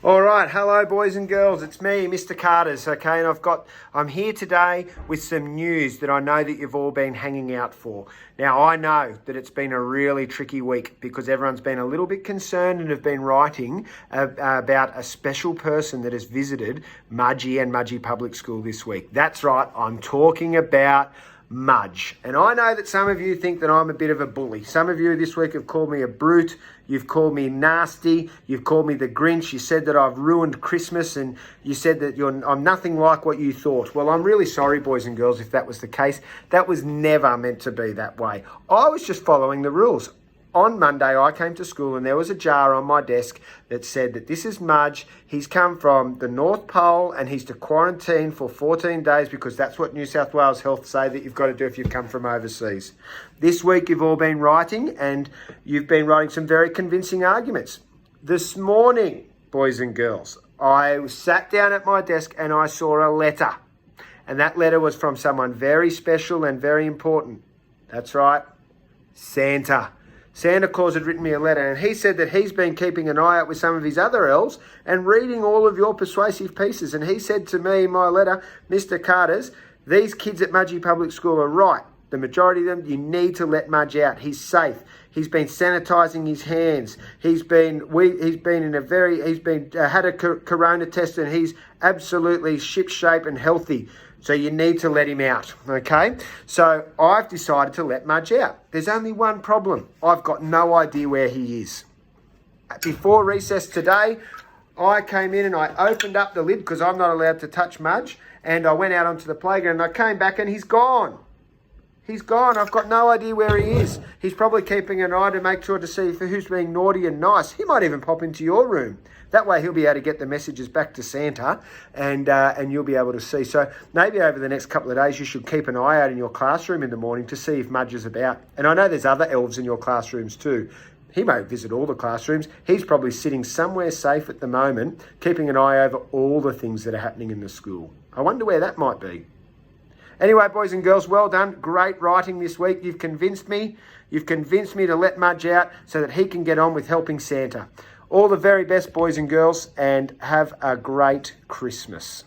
All right, hello boys and girls, it's me, Mr. Carters, okay, and I'm here today with some news that I know that you've all been hanging out for. Now, I know that it's been a really tricky week because everyone's been a little bit concerned and have been writing about a special person that has visited Mudge and Mudge Public School this week. That's right, I'm talking about Mudge. And I know that some of you think that I'm a bit of a bully. Some of you this week have called me a brute. You've called me nasty. You've called me the Grinch. You said that I've ruined Christmas, and you said that I'm nothing like what you thought. Well, I'm really sorry, boys and girls, if that was the case. That was never meant to be that way. I was just following the rules. On Monday, I came to school and there was a jar on my desk that said that this is Mudge. He's come from the North Pole and he's to quarantine for 14 days because that's what New South Wales Health say that you've got to do if you've come from overseas. This week, you've all been writing and you've been writing some very convincing arguments. This morning, boys and girls, I sat down at my desk and I saw a letter. And that letter was from someone very special and very important. That's right, Santa. Santa Claus had written me a letter and he said that he's been keeping an eye out with some of his other elves and reading all of your persuasive pieces. And he said to me in my letter, Mr. Carters, these kids at Mudge Public School are right. The majority of them, you need to let Mudge out. He's safe. He's been sanitising his hands. He's been had a corona test and he's absolutely shipshape and healthy. So you need to let him out, okay? So I've decided to let Mudge out. There's only one problem. I've got no idea where he is. Before recess today, I came in and I opened up the lid because I'm not allowed to touch Mudge, and I went out onto the playground and I came back and he's gone. He's gone. I've got no idea where he is. He's probably keeping an eye to make sure to see who's being naughty and nice. He might even pop into your room. That way he'll be able to get the messages back to Santa and you'll be able to see. So maybe over the next couple of days you should keep an eye out in your classroom in the morning to see if Mudge is about. And I know there's other elves in your classrooms too. He won't visit all the classrooms. He's probably sitting somewhere safe at the moment, keeping an eye over all the things that are happening in the school. I wonder where that might be. Anyway, boys and girls, well done. Great writing this week. You've convinced me. You've convinced me to let Mudge out so that he can get on with helping Santa. All the very best, boys and girls, and have a great Christmas.